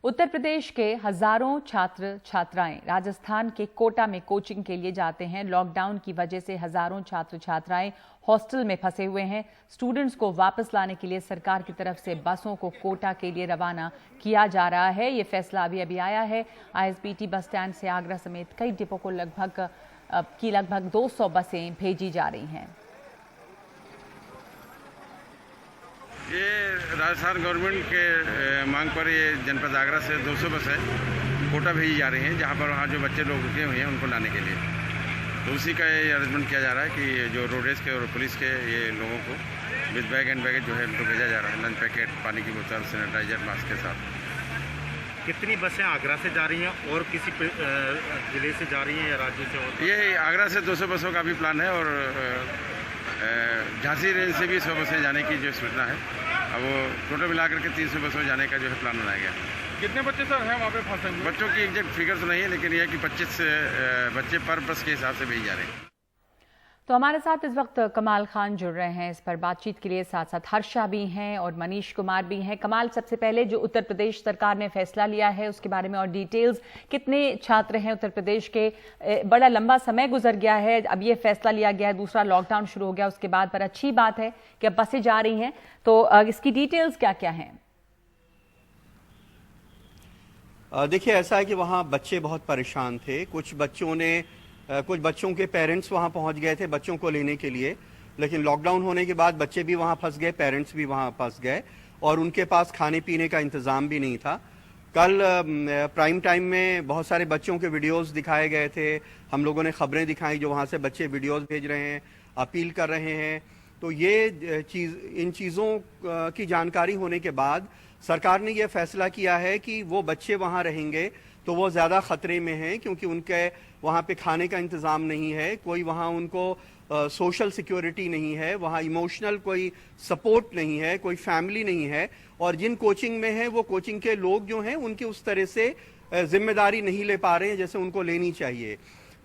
उत्तर प्रदेश के हजारों छात्र छात्राएं राजस्थान के कोटा में कोचिंग के लिए जाते हैं। लॉकडाउन की वजह से हजारों छात्र छात्राएं हॉस्टल में फंसे हुए हैं। स्टूडेंट्स को वापस लाने के लिए सरकार की तरफ से बसों को कोटा के लिए रवाना किया जा रहा है। ये फैसला अभी आया है। आईएसबीटी बस स्टैंड से आगरा समेत कई डिपो को लगभग 200 बसें भेजी जा रही हैं। ये राजस्थान गवर्नमेंट के मांग पर ये जनपद आगरा से 200 बसें कोटा भेजी जा रही हैं, जहां पर वहाँ जो बच्चे लोग रुके हुए हैं उनको लाने के लिए। तो उसी का ये अरेंजमेंट किया जा रहा है कि जो रोडवेज के और पुलिस के ये लोगों को विद बैग एंड बैगेज जो है उनको भेजा जा रहा है। लंच पैकेट, पानी की बोतल, सैनिटाइजर, मास्क के साथ। कितनी बसें आगरा से जा रही हैं और किसी जिले से जा रही हैं या राज्य से? ये आगरा से 200 बसों का भी प्लान है और झांसी रेंज से भी 100 बसें जाने की जो सूचना है। अब वो टोटल मिलाकर के 300 बसों जाने का जो है प्लान बनाया गया। कितने बच्चे सर हैं वहाँ पे फंसे हुए? बच्चों की एग्जैक्ट फिगर तो नहीं है, लेकिन यह कि 25 बच्चे पर बस के हिसाब से भेजे जा रहे हैं। तो हमारे साथ इस वक्त कमाल खान जुड़ रहे हैं इस पर बातचीत के लिए। साथ साथ हर्षा भी हैं और मनीष कुमार भी हैं। कमाल, सबसे पहले जो उत्तर प्रदेश सरकार ने फैसला लिया है उसके बारे में और डिटेल्स। कितने छात्र हैं उत्तर प्रदेश के? बड़ा लंबा समय गुजर गया है, अब ये फैसला लिया गया है, दूसरा लॉकडाउन शुरू हो गया उसके बाद, पर अच्छी बात है कि अब बसें जा रही हैं। तो इसकी डिटेल्स क्या क्या हैं? देखिए, ऐसा है कि वहाँ बच्चे बहुत परेशान थे। कुछ बच्चों के पेरेंट्स वहाँ पहुँच गए थे बच्चों को लेने के लिए, लेकिन लॉकडाउन होने के बाद बच्चे भी वहाँ फंस गए, पेरेंट्स भी वहाँ फंस गए और उनके पास खाने पीने का इंतज़ाम भी नहीं था। कल प्राइम टाइम में बहुत सारे बच्चों के वीडियोस दिखाए गए थे। हम लोगों ने खबरें दिखाई जो वहाँ से बच्चे वीडियोस भेज रहे हैं, अपील कर रहे हैं। तो ये इन चीज़ों की जानकारी होने के बाद सरकार ने यह फैसला किया है कि वो बच्चे वहाँ रहेंगे तो वो ज़्यादा ख़तरे में हैं, क्योंकि उनके वहाँ पे खाने का इंतज़ाम नहीं है, कोई वहाँ उनको सोशल सिक्योरिटी नहीं है, वहाँ इमोशनल कोई सपोर्ट नहीं है, कोई फैमिली नहीं है। और जिन कोचिंग में है वो कोचिंग के लोग जो हैं उनकी उस तरह से जिम्मेदारी नहीं ले पा रहे हैं जैसे उनको लेनी चाहिए।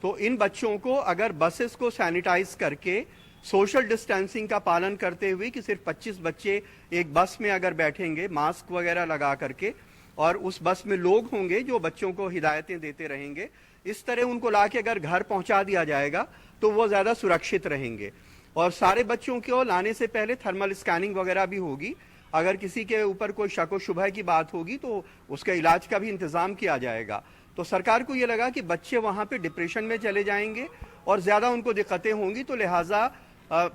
तो इन बच्चों को अगर बसेस को सैनिटाइज करके सोशल डिस्टेंसिंग का पालन करते हुए कि सिर्फ 25 बच्चे एक बस में अगर बैठेंगे मास्क वगैरह लगा करके, और उस बस में लोग होंगे जो बच्चों को हिदायतें देते रहेंगे, इस तरह उनको लाके अगर घर पहुंचा दिया जाएगा तो वो ज़्यादा सुरक्षित रहेंगे। और सारे बच्चों को लाने से पहले थर्मल स्कैनिंग वगैरह भी होगी। अगर किसी के ऊपर कोई शक व शुबह की बात होगी तो उसके इलाज का भी इंतज़ाम किया जाएगा। तो सरकार को ये लगा कि बच्चे वहाँ पे डिप्रेशन में चले जाएंगे और ज़्यादा उनको दिक्कतें होंगी, तो लिहाजा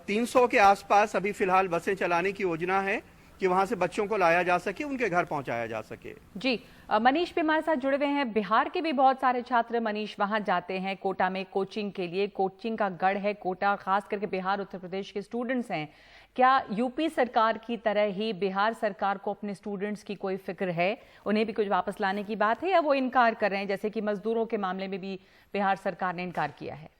300 के आसपास अभी फ़िलहाल बसें चलाने की योजना है कि वहां से बच्चों को लाया जा सके, उनके घर पहुंचाया जा सके। जी, मनीष भी हमारे साथ जुड़े हुए हैं। बिहार के भी बहुत सारे छात्र मनीष वहां जाते हैं कोटा में कोचिंग के लिए। कोचिंग का गढ़ है कोटा, खास करके बिहार उत्तर प्रदेश के स्टूडेंट्स हैं। क्या यूपी सरकार की तरह ही बिहार सरकार को अपने स्टूडेंट्स की कोई फिक्र है? उन्हें भी कुछ वापस लाने की बात है या वो इनकार कर रहे हैं, जैसे कि मजदूरों के मामले में भी बिहार सरकार ने इनकार किया है?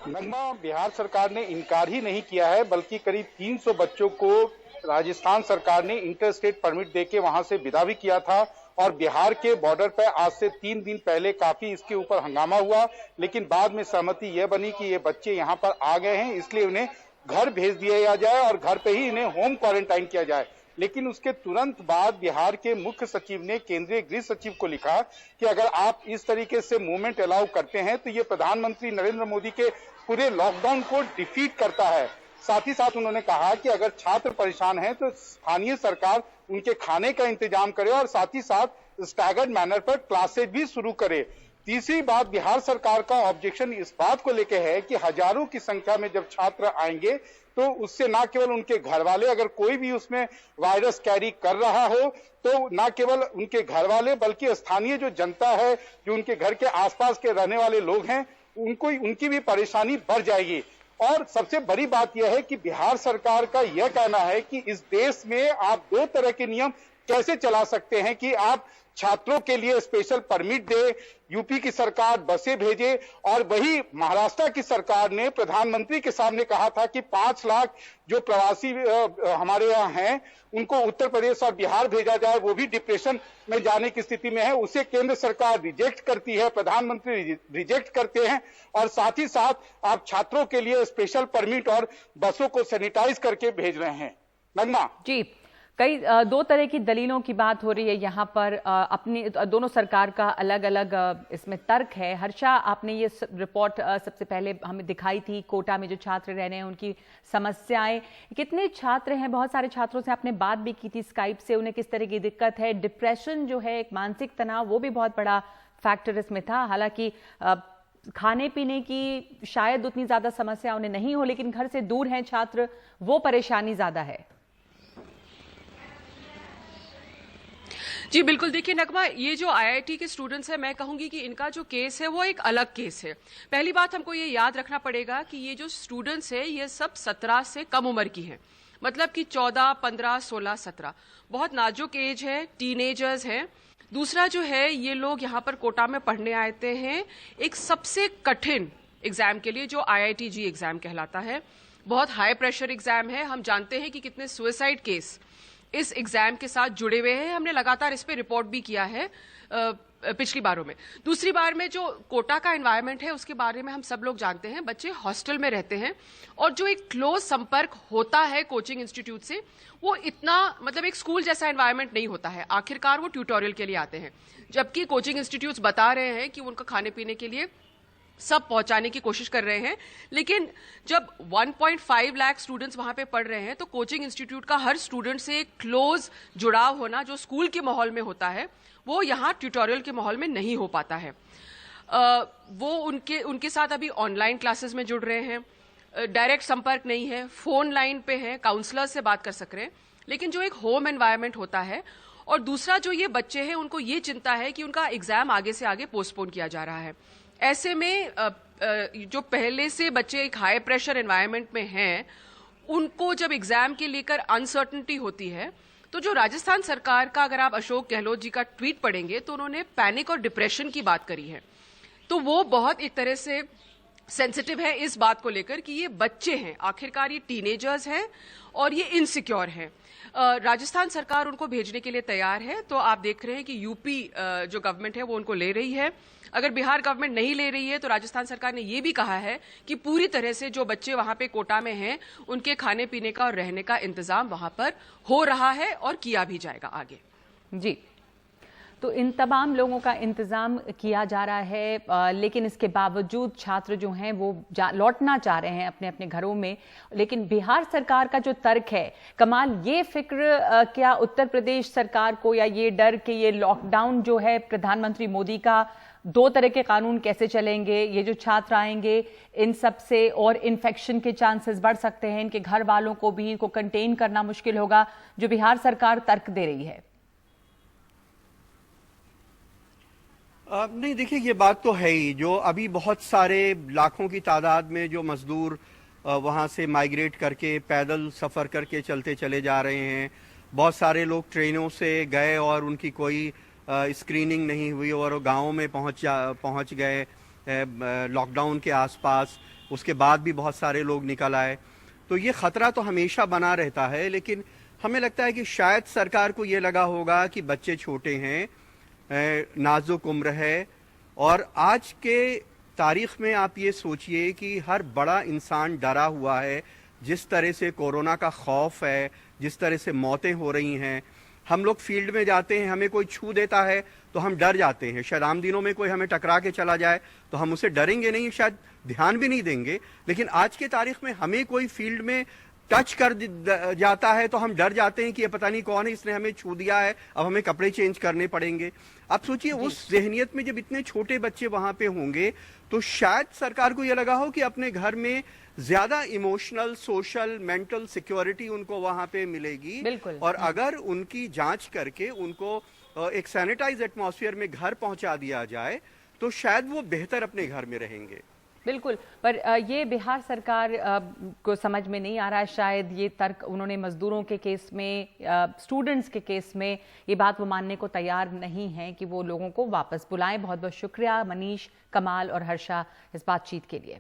नगमा, बिहार सरकार ने इनकार ही नहीं किया है, बल्कि करीब 300 बच्चों को राजस्थान सरकार ने इंटर स्टेट परमिट देके वहां से विदा भी किया था। और बिहार के बॉर्डर पर आज से 3 दिन पहले काफी इसके ऊपर हंगामा हुआ, लेकिन बाद में सहमति यह बनी कि ये बच्चे यहाँ पर आ गए हैं, इसलिए उन्हें घर भेज दिया जाए और घर पे ही इन्हें होम क्वारंटाइन किया जाए। लेकिन उसके तुरंत बाद बिहार के मुख्य सचिव ने केंद्रीय गृह सचिव को लिखा कि अगर आप इस तरीके से मूवमेंट अलाउ करते हैं तो ये प्रधानमंत्री नरेंद्र मोदी के पूरे लॉकडाउन को डिफीट करता है। साथ ही साथ उन्होंने कहा कि अगर छात्र परेशान हैं तो स्थानीय सरकार उनके खाने का इंतजाम करे और साथ ही साथ स्टैगर्ड मैनर पर क्लासेज भी शुरू करे। तीसरी बात, बिहार सरकार का ऑब्जेक्शन इस बात को लेकर है कि हजारों की संख्या में जब छात्र आएंगे तो उससे ना केवल उनके घर वाले, अगर कोई भी उसमें वायरस कैरी कर रहा हो तो ना केवल उनके घर वाले बल्कि स्थानीय जो जनता है, जो उनके घर के आसपास के रहने वाले लोग हैं, उनकी भी परेशानी बढ़ जाएगी। और सबसे बड़ी बात यह है कि बिहार सरकार का यह कहना है कि इस देश में आप 2 तरह के नियम कैसे चला सकते हैं कि आप छात्रों के लिए स्पेशल परमिट दे, यूपी की सरकार बसें भेजे, और वही महाराष्ट्र की सरकार ने प्रधानमंत्री के सामने कहा था कि 5 लाख जो प्रवासी हमारे यहाँ हैं उनको उत्तर प्रदेश और बिहार भेजा जाए, वो भी डिप्रेशन में जाने की स्थिति में है। उसे केंद्र सरकार रिजेक्ट करती है, प्रधानमंत्री रिजेक्ट करते हैं, और साथ ही साथ आप छात्रों के लिए स्पेशल परमिट और बसों को सैनिटाइज करके भेज रहे हैं। नगमा जी, कई दो तरह की दलीलों की बात हो रही है यहाँ पर। अपनी दोनों सरकार का अलग अलग इसमें तर्क है। हर्षा, आपने ये रिपोर्ट सबसे पहले हमें दिखाई थी, कोटा में जो छात्र रह रहे हैं उनकी समस्याएं, कितने छात्र हैं? बहुत सारे छात्रों से आपने बात भी की थी स्काइप से, उन्हें किस तरह की दिक्कत है? डिप्रेशन जो है, एक मानसिक तनाव, वो भी बहुत बड़ा फैक्टर इसमें था। हालांकि खाने पीने की शायद उतनी ज्यादा समस्या उन्हें नहीं हो, लेकिन घर से दूर हैं छात्र, वो परेशानी ज्यादा है। जी बिल्कुल, देखिए नगमा, ये जो आईआईटी के स्टूडेंट्स हैं, मैं कहूंगी कि इनका जो केस है वो एक अलग केस है। पहली बात हमको ये याद रखना पड़ेगा कि ये जो स्टूडेंट्स है ये सब 17 से कम उम्र की हैं, मतलब कि 14, 15, 16, 17, बहुत नाजुक एज है, टीनेजर्स हैं। दूसरा जो है, ये लोग यहाँ पर कोटा में पढ़ने आते हैं एक सबसे कठिन एग्जाम के लिए, जो IITG एग्जाम कहलाता है। बहुत हाई प्रेशर एग्जाम है। हम जानते हैं कि कितने सुसाइड केस इस एग्जाम के साथ जुड़े हुए हैं। हमने लगातार इस पे रिपोर्ट भी किया है पिछली बारों में। दूसरी बार में जो कोटा का एनवायरनमेंट है उसके बारे में हम सब लोग जानते हैं। बच्चे हॉस्टल में रहते हैं और जो एक क्लोज संपर्क होता है कोचिंग इंस्टीट्यूट से, वो इतना, मतलब एक स्कूल जैसा एनवायरनमेंट नहीं होता है। आखिरकार वो ट्यूटोरियल के लिए आते हैं, जबकि कोचिंग इंस्टीट्यूट्स बता रहे हैं कि उनका खाने पीने के लिए सब पहुंचाने की कोशिश कर रहे हैं। लेकिन जब 1.5 लाख स्टूडेंट्स वहां पे पढ़ रहे हैं तो कोचिंग इंस्टीट्यूट का हर स्टूडेंट से एक क्लोज जुड़ाव होना जो स्कूल के माहौल में होता है, वो यहाँ ट्यूटोरियल के माहौल में नहीं हो पाता है। वो उनके साथ अभी ऑनलाइन क्लासेस में जुड़ रहे हैं, डायरेक्ट संपर्क नहीं है, फोन लाइन पे है, काउंसलर से बात कर सक रहे हैं, लेकिन जो एक होम एनवायरनमेंट होता है। और दूसरा, जो ये बच्चे हैं उनको ये चिंता है कि उनका एग्जाम आगे से आगे पोस्टपोन किया जा रहा है। ऐसे में जो पहले से बच्चे एक हाई प्रेशर एनवायरनमेंट में हैं, उनको जब एग्जाम के लेकर अनसर्टेनिटी होती है, तो जो राजस्थान सरकार का, अगर आप अशोक गहलोत जी का ट्वीट पढ़ेंगे तो उन्होंने पैनिक और डिप्रेशन की बात करी है। तो वो बहुत एक तरह से सेंसिटिव है इस बात को लेकर कि ये बच्चे हैं, आखिरकार ये टीनेजर्स हैं और ये इनसिक्योर हैं। राजस्थान सरकार उनको भेजने के लिए तैयार है। तो आप देख रहे हैं कि यूपी जो गवर्नमेंट है वो उनको ले रही है। अगर बिहार गवर्नमेंट नहीं ले रही है तो राजस्थान सरकार ने ये भी कहा है कि पूरी तरह से जो बच्चे वहां पे कोटा में हैं उनके खाने पीने का और रहने का इंतजाम वहां पर हो रहा है और किया भी जाएगा आगे। जी, तो इन तमाम लोगों का इंतजाम किया जा रहा है, लेकिन इसके बावजूद छात्र जो हैं वो लौटना चाह रहे हैं अपने अपने घरों में। लेकिन बिहार सरकार का जो तर्क है, कमाल, ये फिक्र क्या उत्तर प्रदेश सरकार को, या ये डर कि ये लॉकडाउन जो है प्रधानमंत्री मोदी का, 2 तरह के कानून कैसे चलेंगे, ये जो छात्र आएंगे इन सब से और इन्फेक्शन के चांसेस बढ़ सकते हैं, इनके घर वालों को भी इनको कंटेन करना मुश्किल होगा, जो बिहार सरकार तर्क दे रही है? नहीं, देखिए, ये बात तो है ही। जो अभी बहुत सारे लाखों की तादाद में जो मजदूर वहाँ से माइग्रेट करके पैदल सफ़र करके चलते चले जा रहे हैं, बहुत सारे लोग ट्रेनों से गए और उनकी कोई स्क्रीनिंग नहीं हुई और गाँवों में पहुँच गए लॉकडाउन के आसपास। उसके बाद भी बहुत सारे लोग निकल आए। तो ये ख़तरा तो हमेशा बना रहता है, लेकिन हमें लगता है कि शायद सरकार को ये लगा होगा कि बच्चे छोटे हैं, नाजुक उम्र है, और आज के तारीख में आप ये सोचिए कि हर बड़ा इंसान डरा हुआ है। जिस तरह से कोरोना का खौफ है, जिस तरह से मौतें हो रही हैं, हम लोग फील्ड में जाते हैं, हमें कोई छू देता है तो हम डर जाते हैं। शायद आम दिनों में कोई हमें टकरा के चला जाए तो हम उसे डरेंगे नहीं, शायद ध्यान भी नहीं देंगे, लेकिन आज के तारीख में हमें कोई फील्ड में टच कर जाता है तो हम डर जाते हैं कि ये पता नहीं कौन है, इसने हमें छू दिया है, अब हमें कपड़े चेंज करने पड़ेंगे। आप सोचिए, उस ज़हनियत में जब इतने छोटे बच्चे वहां पे होंगे तो शायद सरकार को ये लगा हो कि अपने घर में ज्यादा इमोशनल, सोशल, मेंटल सिक्योरिटी उनको वहां पे मिलेगी, और अगर उनकी जांच करके उनको एक सैनिटाइज एटमॉस्फेयर में घर पहुंचा दिया जाए तो शायद वो बेहतर अपने घर में रहेंगे। बिल्कुल, पर ये बिहार सरकार को समझ में नहीं आ रहा है शायद ये तर्क। उन्होंने मजदूरों के केस में, स्टूडेंट्स के केस में ये बात वो मानने को तैयार नहीं है कि वो लोगों को वापस बुलाएं। बहुत बहुत शुक्रिया मनीष, कमाल और हर्षा इस बातचीत के लिए।